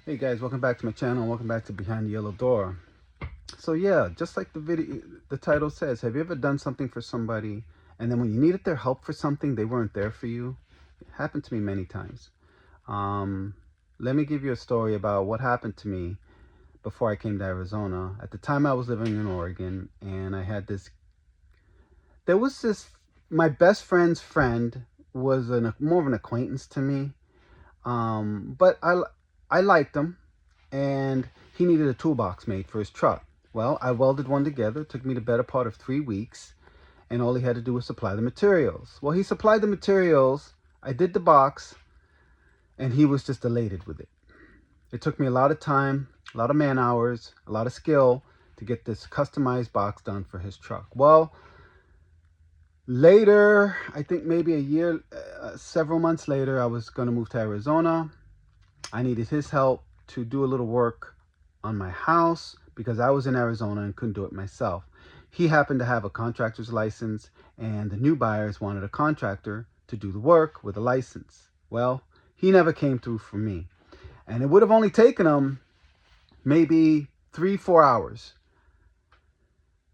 Hey guys, welcome back to my channel. Welcome back to Behind the Yellow Door. So yeah, just like the title says, have you ever done something for somebody and then when you needed their help for something, they weren't there for you? It happened to me many times. Um, Let me give you a story about what happened to me before I came to Arizona. At the time, I was living in Oregon, and I had this. There was this. My best friend's friend was more of an acquaintance to me, but I liked him, and he needed a toolbox made for his truck. Well, I welded one together. It took me the better part of 3 weeks, and all he had to do was supply the materials. Well, he supplied the materials. I did the box, and he was just elated with it. It took me a lot of time, a lot of man hours, a lot of skill to get this customized box done for his truck. Well, later, I think maybe a year, several months later, I was going to move to Arizona. I needed his help to do a little work on my house because I was in Arizona and couldn't do it myself. He happened to have a contractor's license, and the new buyers wanted a contractor to do the work with a license. Well, he never came through for me. And it would have only taken him maybe 3-4 hours.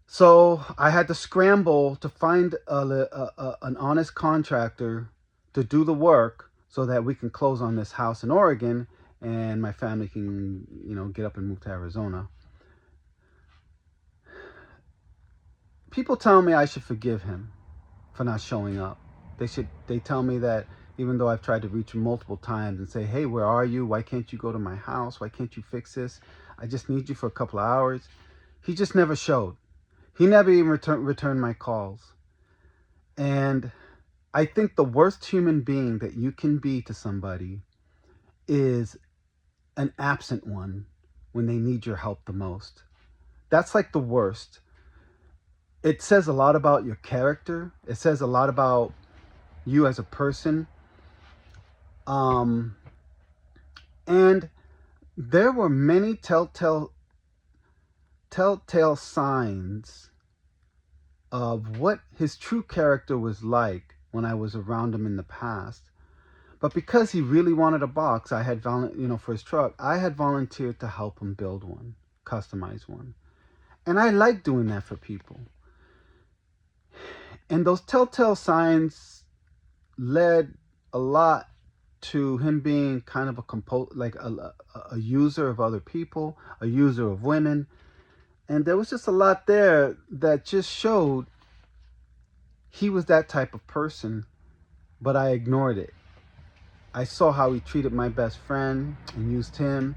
So I had to scramble to find an honest contractor to do the work so that we can close on this house in Oregon and my family can, get up and move to Arizona. People tell me I should forgive him for not showing up. They tell me that even though I've tried to reach him multiple times and say, hey, where are you? Why can't you go to my house? Why can't you fix this? I just need you for a couple of hours. He just never showed. He never even returned my calls. And I think the worst human being that you can be to somebody is an absent one when they need your help the most. That's like the worst. It says a lot about your character. It says a lot about you as a person. Um, and there were many telltale signs of what his true character was like when I was around him in the past. But because he really wanted a box, I had for his truck, I had volunteered to help him build one, customize one. And I like doing that for people. And those telltale signs led a lot to him being kind of a user of other people, a user of women. And there was just a lot there that just showed he was that type of person, but I ignored it. I saw how he treated my best friend and used him.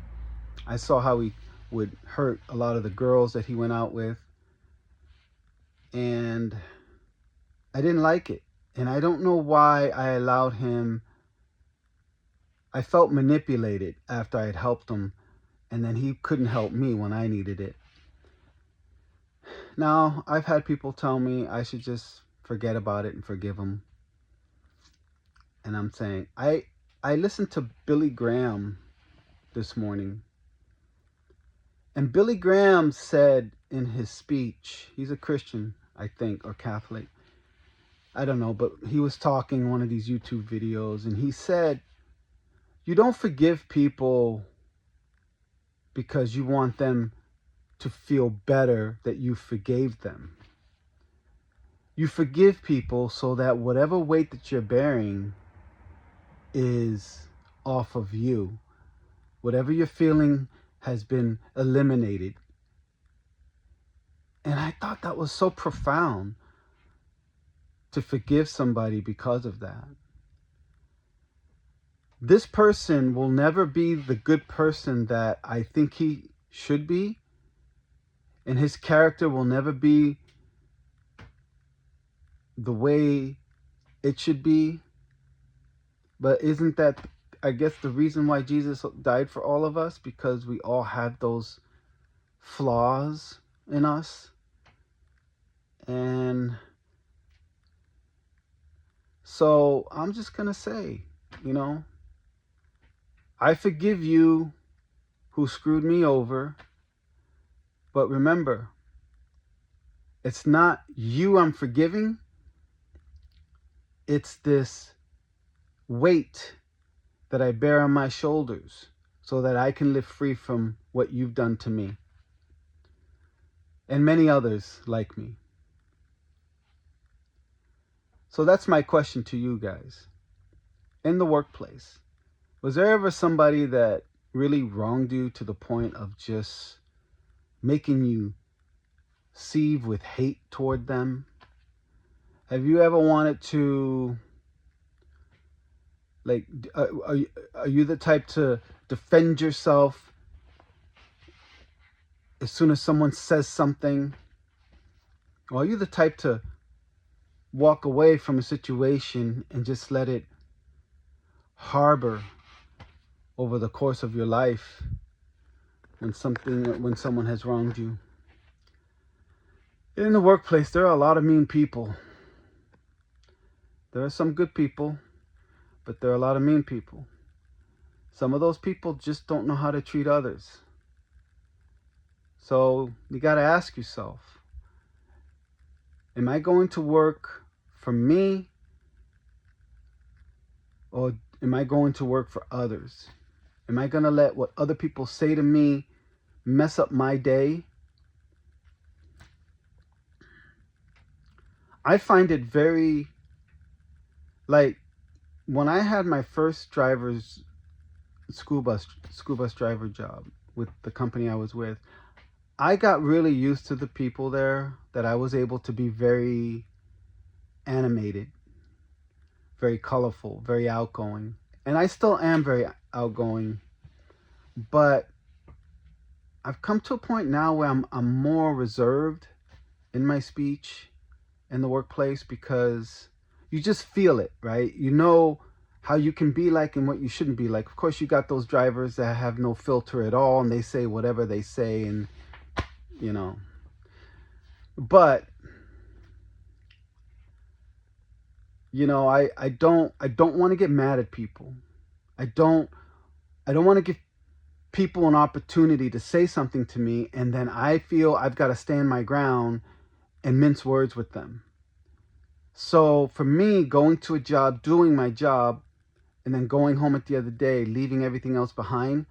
I saw how he would hurt a lot of the girls that he went out with. And I didn't like it. And I don't know why I allowed him. I felt manipulated after I had helped him, and then he couldn't help me when I needed it. Now, I've had people tell me I should just forget about it and forgive him. And I'm saying, I listened to Billy Graham this morning. And Billy Graham said in his speech, he's a Christian, I think, or Catholic. I don't know, but he was talking in one of these YouTube videos, and he said, you don't forgive people because you want them to feel better that you forgave them. You forgive people so that whatever weight that you're bearing is off of you. Whatever you're feeling has been eliminated. And I thought that was so profound, to forgive somebody because of that. This person will never be the good person that I think he should be, and his character will never be the way it should be. But isn't that, I guess, the reason why Jesus died for all of us? Because we all have those flaws in us. And so I'm just going to say, I forgive you who screwed me over. But remember, it's not you I'm forgiving. It's this weight that I bear on my shoulders so that I can live free from what you've done to me and many others like me. So that's my question to you guys. In the workplace, was there ever somebody that really wronged you to the point of just making you seethe with hate toward them? Have you ever wanted to, like, are you the type to defend yourself as soon as someone says something? Or are you the type to walk away from a situation and just let it harbor over the course of your life when someone has wronged you? In the workplace, there are a lot of mean people. There are some good people, but there are a lot of mean people. Some of those people just don't know how to treat others. So you got to ask yourself, am I going to work for me, or am I going to work for others? Am I going to let what other people say to me mess up my day? I find it very, like, when I had my first school bus driver job with the company I was with, I got really used to the people there, that I was able to be very animated, very colorful, very outgoing. And I still am very outgoing, but I've come to a point now where I'm more reserved in my speech in the workplace, because you just feel it, right? You know how you can be like and what you shouldn't be like. Of course, you got those drivers that have no filter at all, and they say whatever they say, and but I don't want to get mad at people. I don't want to give people an opportunity to say something to me, and then I feel I've got to stand my ground and mince words with them. So for me, going to a job, doing my job, and then going home at the end of the day, leaving everything else behind,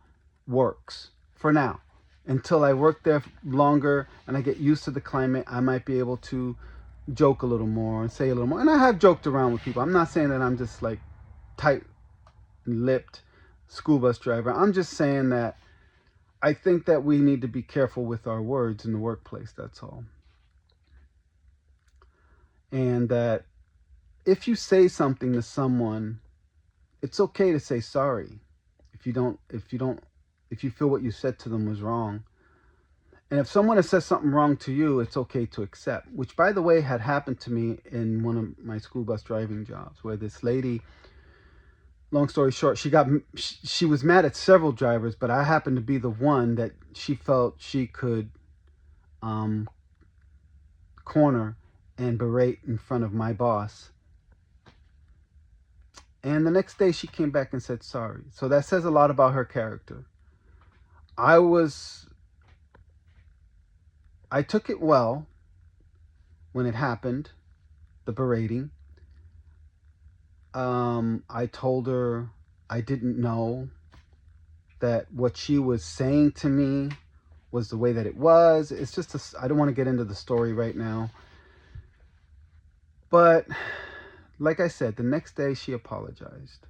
works for now. Until I work there longer and I get used to the climate, I might be able to joke a little more and say a little more. And I have joked around with people. I'm not saying that I'm just like tight-lipped school bus driver. I'm just saying that I think that we need to be careful with our words in the workplace, that's all. And that if you say something to someone, it's okay to say sorry if you feel what you said to them was wrong. And if someone has said something wrong to you, it's okay to accept, which, by the way, had happened to me in one of my school bus driving jobs, where this lady, long story short, she was mad at several drivers, but I happened to be the one that she felt she could corner and berate in front of my boss. And the next day she came back and said sorry. So that says a lot about her character. I took it well when it happened, the berating. I told her I didn't know that what she was saying to me was the way that it was. It's just I don't want to get into the story right now. But like I said, the next day she apologized.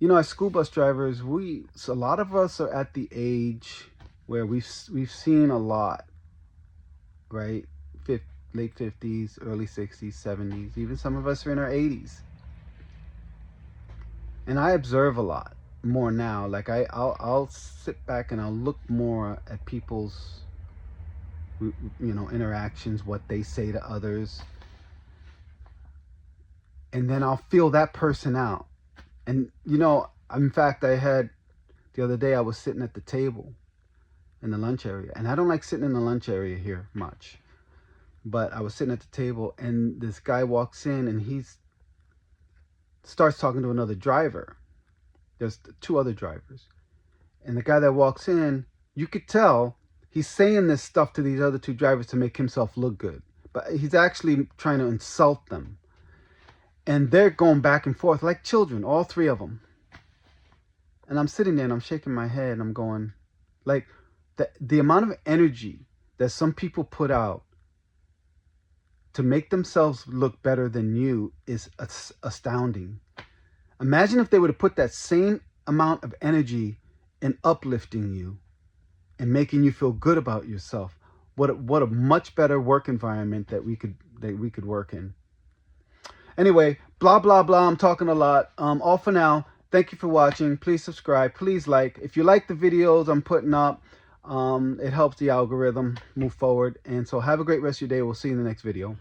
As school bus drivers, a lot of us are at the age where we've seen a lot, right? Late 50s, early 60s, 70s, even some of us are in our 80s. And I observe a lot more now. Like I'll sit back and I'll look more at people's interactions, what they say to others, and then I'll feel that person out. And in fact, the other day I was sitting at the table in the lunch area, and I don't like sitting in the lunch area here much, but I was sitting at the table, and this guy walks in and he starts talking to another driver. There's two other drivers, and the guy that walks in, you could tell he's saying this stuff to these other two drivers to make himself look good, but he's actually trying to insult them. And they're going back and forth like children, all three of them. And I'm sitting there and I'm shaking my head and I'm going, like, the amount of energy that some people put out to make themselves look better than you is astounding. Imagine if they would have put that same amount of energy in uplifting you and making you feel good about yourself. What a much better work environment that we could work in. Anyway, blah blah blah. I'm talking a lot. All for now. Thank you for watching. Please subscribe. Please like. If you like the videos I'm putting up, it helps the algorithm move forward. And so have a great rest of your day. We'll see you in the next video.